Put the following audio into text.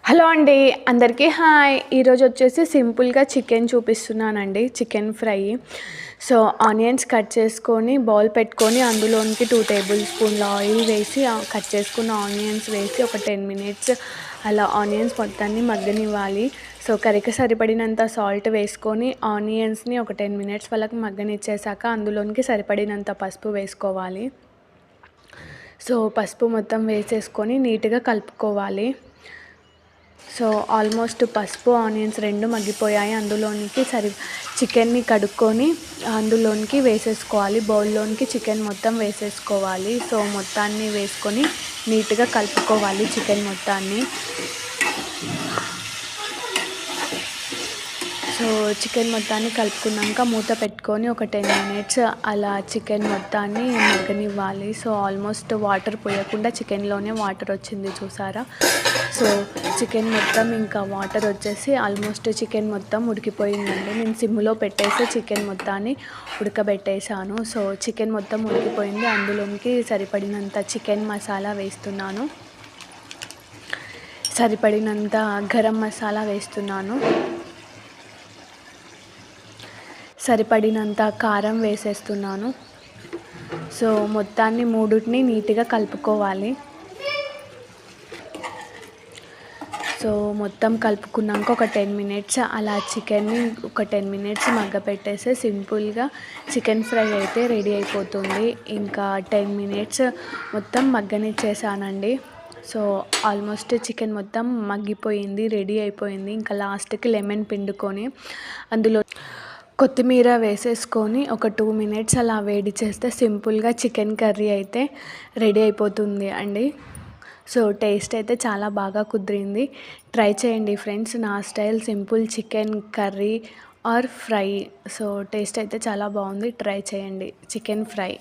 Hello అండి, అందరికీ hi. ఈరోజు వచ్చేసి సింపుల్గా చికెన్ చూపిస్తున్నానండి, chicken fry. So onions cut చేసుకొని బౌల్ పెట్టుకొని అందులోనికి 2 టేబుల్ స్పూన్ల ఆయిల్ వేసి కట్ చేసుకున్న ఆనియన్స్ వేసి ఒక 10 మినిట్స్ అలా ఆనియన్స్ మొత్తాన్ని మగ్గనివ్వాలి. సో కర్రీకి సరిపడినంత సాల్ట్ వేసుకొని ఆనియన్స్ని ఒక 10 మినిట్స్ వాళ్ళకి మగ్గనిచ్చేసాక అందులోనికి సరిపడినంత పసుపు వేసుకోవాలి. సో పసుపు మొత్తం వేసేసుకొని నీట్గా కలుపుకోవాలి. సో ఆల్మోస్ట్ పసుపు ఆనియన్స్ రెండు మగ్గిపోయాయి. అందులోనికి చికెన్ని కడుక్కొని అందులోనికి వేసేసుకోవాలి. బౌల్లోనికి చికెన్ మొత్తం వేసేసుకోవాలి. సో మొత్తాన్ని వేసుకొని నీట్గా కలుపుకోవాలి చికెన్ మొత్తాన్ని. సో చికెన్ మొత్తాన్ని కలుపుకున్నాక మూత పెట్టుకొని ఒక 10 మినిట్స్ అలా చికెన్ మొత్తాన్ని మగ్గనివ్వాలి. సో ఆల్మోస్ట్ వాటర్ పోయకుండా చికెన్లోనే వాటర్ వచ్చింది చూసారా. సో చికెన్ మొత్తం ఇంకా వాటర్ వచ్చేసి ఆల్మోస్ట్ చికెన్ మొత్తం ఉడికిపోయిందండి. నేను సిమ్లో పెట్టేసి చికెన్ మొత్తాన్ని ఉడకబెట్టేశాను. సో చికెన్ మొత్తం ఉడికిపోయింది. అందులోనికి సరిపడినంత చికెన్ మసాలా వేస్తున్నాను, సరిపడినంత గరం మసాలా వేస్తున్నాను, సరిపడినంత కారం వేసేస్తున్నాను. సో మొత్తాన్ని మూడుని నీట్గా కలుపుకోవాలి. సో మొత్తం కలుపుకున్నాక ఒక 10 మినిట్స్ అలా చికెన్ని ఒక 10 మినిట్స్ మగ్గపెట్టేస్తే సింపుల్గా చికెన్ ఫ్రై అయితే రెడీ అయిపోతుంది. ఇంకా 10 మినిట్స్ మొత్తం మగ్గనిచ్చేసానండి. సో ఆల్మోస్ట్ చికెన్ మొత్తం మగ్గిపోయింది, రెడీ అయిపోయింది. ఇంకా లాస్ట్కి లెమన్ పిండుకొని అందులో కొత్తిమీర వేసేసుకొని ఒక 2 మినిట్స్ అలా వేడి చేస్తే సింపుల్గా చికెన్ కర్రీ అయితే రెడీ అయిపోతుంది అండి. సో టేస్ట్ అయితే చాలా బాగా కుదిరింది. ట్రై చేయండి ఫ్రెండ్స్, నా style simple chicken curry or fry. So taste అయితే చాలా బాగుంది, ట్రై చేయండి చికెన్ ఫ్రై.